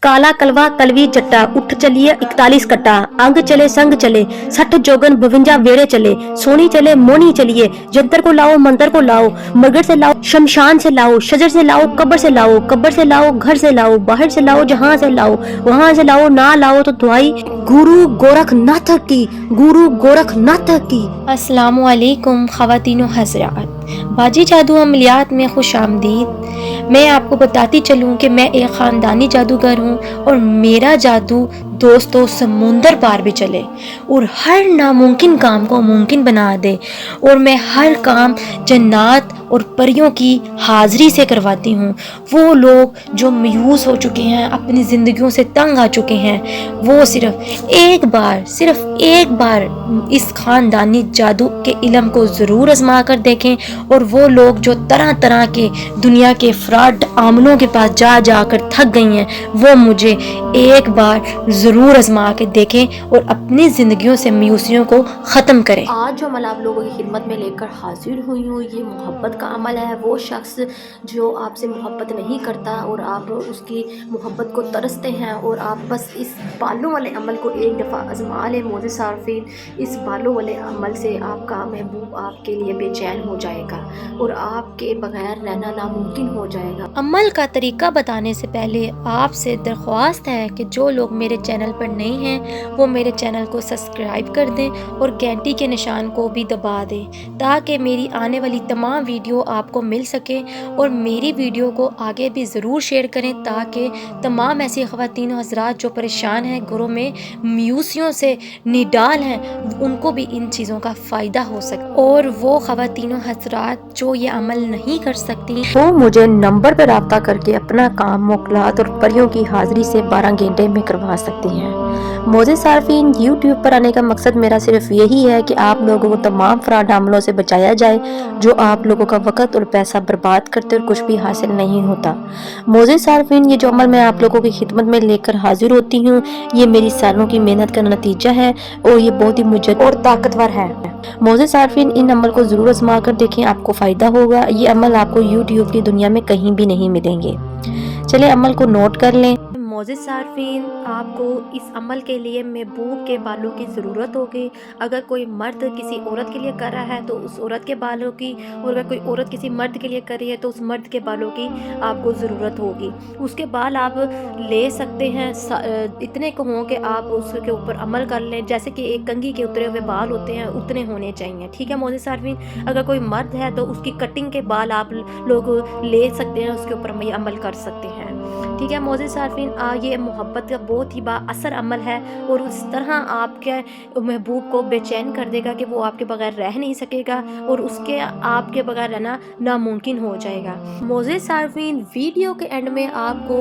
काला कलवा कलवी जट्टा उठ चलिए 41 कट्टा अंग चले संग चले 60 जोगन 52 वेरे चले सोनी चले मोनी चलिए जंतर को लाओ मंतर को लाओ मगर से लाओ शमशान से लाओ शजर से लाओ कब्र से लाओ घर से लाओ बाहर से लाओ जहां से लाओ वहां से लाओ ना लाओ तो दुआई गुरु गोरखनाथ की गुरु गोरखनाथ की। अस्सलामु अलैकुम ख़वातीनो हज़रात, बाजी जादू अमलियात में खुश आमदीद। मैं आपको बताती चलूँ कि मैं एक ख़ानदानी जादूगर हूँ और मेरा जादू दोस्तों समुंदर पार भी चले और हर नामुमकिन काम को मुमकिन बना दे। और मैं हर काम जन्नात और परियों की हाज़री से करवाती हूँ। वो लोग जो मायूस हो चुके हैं, अपनी ज़िंदगियों से तंग आ चुके हैं, वो सिर्फ एक बार इस ख़ानदानी जादू के इल्म को ज़रूर आज़मा कर देखें। और वो लोग जो तरह तरह के दुनिया के फ्रॉड आमलों के पास जा कर थक गई हैं, वो मुझे एक बार ज़रूर आज़मा के देखें और अपनी ज़िंदगियों से मायूसियों को ख़त्म करें। आज जो अमल आप लोगों की खिदमत में लेकर हाजिर हुई हूँ, ये मोहब्बत का अमल है। वो शख्स जो आपसे मोहब्बत नहीं करता और आप उसकी मोहब्बत को तरसते हैं और आप बस इस बालों वाले अमल को एक दफ़ा आज़मा लें मोअज़्ज़िज़ सारफीन। इस बालों वाले अमल से आपका महबूब आपके लिए बेचैन हो जाएगा और आपके बगैर रहना नामुमकिन हो जाएगा। अमल का तरीका बताने से पहले आपसे दरख्वास्त है कि जो लोग मेरे चैनल पर नहीं हैं वो मेरे चैनल को सब्सक्राइब कर दें और घंटी के निशान को भी दबा दें ताकि मेरी आने वाली तमाम वीडियो आपको मिल सके। और मेरी वीडियो को आगे भी ज़रूर शेयर करें ताकि तमाम ऐसी ख़वातीन हज़रात जो परेशान हैं, घरों में मायूसियों से निडाल हैं, उनको भी इन चीज़ों का फ़ायदा हो सके। और वो ख़वातीन हज़रात जो ये अमल नहीं कर सकती वो मुझे नंबर पर रब्ता करके अपना काम मोकलात और परियों की हाज़िरी से 12 घंटे में करवा सकती हैं। मोअज़्ज़िज़ सारफीन, यूट्यूब पर आने का मकसद मेरा सिर्फ यही है कि आप लोगों को तमाम फ्रॉड हमलों से बचाया जाए जो आप लोगों का वक़्त और पैसा बर्बाद करते और कुछ भी हासिल नहीं होता। मोअज़्ज़िज़ सारफीन, ये जो अमल मैं आप लोगों की खिदमत में लेकर हाजिर होती हूँ, ये मेरी सालों की मेहनत का नतीजा है और ये बहुत ही मुजद्दिद और ताकतवर है। मोअज़्ज़िज़ सारफीन, इन अमल को ज़रूर आज़मा कर देखें, आपको फ़ायदा होगा। ये अमल आपको यूट्यूब की दुनिया में कहीं भी नहीं मिलेंगे। चलिए अमल को नोट कर लें। मोअज़्ज़िज़ सारफीन, आपको इस अमल के लिए महबूब के बालों की ज़रूरत होगी। अगर कोई मर्द किसी औरत के लिए कर रहा है तो उस औरत के बालों की, और अगर कोई औरत किसी मर्द के लिए कर रही है तो उस मर्द के बालों की आपको ज़रूरत होगी। उसके बाल आप ले सकते हैं, इतने को हों कि आप उसके ऊपर अमल कर लें। जैसे कि एक कंघी के उतरे हुए बाल होते हैं उतने होने चाहिए, ठीक है मोअज़्ज़िज़ सारफीन। अगर कोई मर्द है तो उसकी कटिंग के बाल आप लोग ले सकते हैं, उसके ऊपर अमल कर सकते हैं, ठीक है मोअज़्ज़िज़ सारफीन। ये मोहब्बत का बहुत ही बाअसर अमल है और उस तरह आपके महबूब को बेचैन कर देगा कि वो आपके बगैर रह नहीं सकेगा और उसके आपके बगैर रहना नामुमकिन हो जाएगा। मोअज़्ज़िज़ सारफीन, वीडियो के एंड में आपको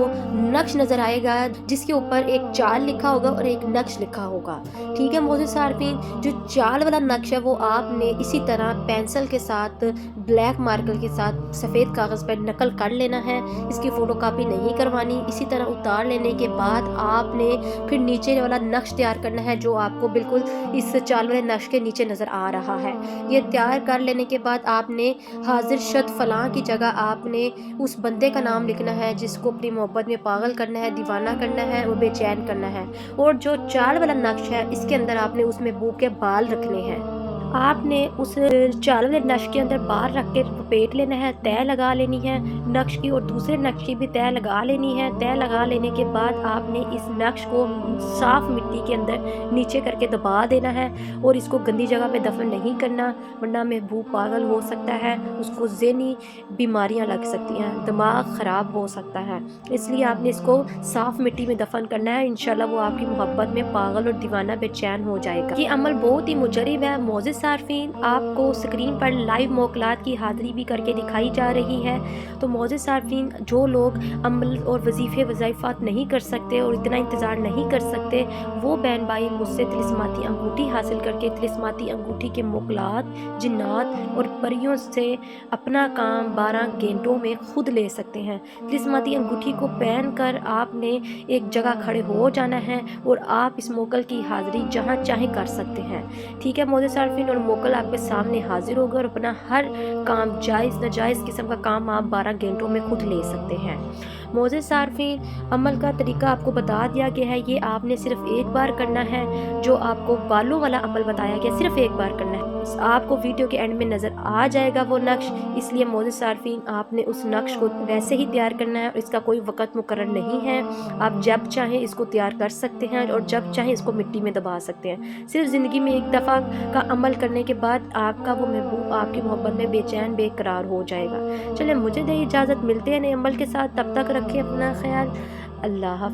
नक्श नज़र आएगा जिसके ऊपर एक चाल लिखा होगा और एक नक्श लिखा होगा, ठीक है मोअज़्ज़िज़ सारफीन। जो चाल वाला नक्श है वो आपने इसी तरह पेंसिल के साथ, ब्लैक मार्कर के साथ सफ़ेद कागज़ पर नकल कर लेना है। इसकी फ़ोटो कापी नहीं करवानी। इसी तरह उतार लेने के बाद आपने फिर नीचे वाला नक्श तैयार करना है जो आपको बिल्कुल इस चाल वाले नक्श के नीचे नज़र आ रहा है। ये तैयार कर लेने के बाद आपने हाजिर शद फलां की जगह आपने उस बंदे का नाम लिखना है जिसको अपनी मोहब्बत में पागल करना है, दीवाना करना है और बेचैन करना है। और जो चाल वाला नक्श है इसके अंदर आपने उस महबूब के बाल रखने हैं। आपने उस चाल वाले नक्श के अंदर बाल रख के लपेट लेना है, तय लगा लेनी है नक्श की, और दूसरे नक्श की भी तय लगा लेनी है। तय लगा लेने के बाद आपने इस नक्श को साफ़ मिट्टी के अंदर नीचे करके दबा देना है और इसको गंदी जगह पे दफन नहीं करना वरना महबूब पागल हो सकता है, उसको ज़हनी बीमारियां लग सकती हैं, दिमाग ख़राब हो सकता है। इसलिए आपने इसको साफ़ मिट्टी में दफन करना है। इंशाल्लाह वो आपकी मोहब्बत में पागल और दीवाना बेचैन हो जाएगा। ये अमल बहुत ही मुजरब है। मोअज़्ज़िज़ सारफीन, आपको स्क्रीन पर लाइव मोकलात की हाज़िरी भी करके दिखाई जा रही है। तो मोअज़्ज़िज़ सारफीन, जो लोग अमल और वजीफ़े वज़ाइफ़ात नहीं कर सकते और इतना इंतज़ार नहीं कर सकते, वो बहन भाई मुझसे तिलिस्माती अंगूठी हासिल करके तिलिस्माती अंगूठी के मोकलात, जिन्नात और परियों से अपना काम 12 घंटों में खुद ले सकते हैं। तिलिस्माती अंगूठी को पहन कर आपने एक जगह खड़े हो जाना है और आप इस मोकल की हाज़िरी जहाँ चाहे कर सकते हैं, ठीक है मोअज़्ज़िज़ सारफीन। और मोकल आपके सामने हाजिर होगा और अपना हर काम, जायज़ नाजायज़ किस्म का काम आप 12 घंटों में खुद ले सकते हैं। मोज़िज़ सारफीन, अमल का तरीका आपको बता दिया गया है, ये आपने सिर्फ एक बार करना है। जो आपको बालों वाला अमल बताया गया सिर्फ एक बार करना है। आपको वीडियो के एंड में नज़र आ जाएगा वो नक्श, इसलिए मोज़िज़ सारफीन आपने उस नक्श को वैसे ही तैयार करना है। इसका कोई वक़्त मुकर्रर नहीं है, आप जब चाहें इसको तैयार कर सकते हैं और जब चाहें इसको मिट्टी में दबा सकते हैं। सिर्फ ज़िंदगी में एक दफ़ा का अमल करने के बाद आपका वो महबूब आपकी मोहब्बत में बेचैन बेकरार हो जाएगा। चलिए मुझे दे इजाज़त, मिलते हैं नए अमल के साथ, तब तक रखें अपना ख्याल। अल्लाह हाफ़िज़।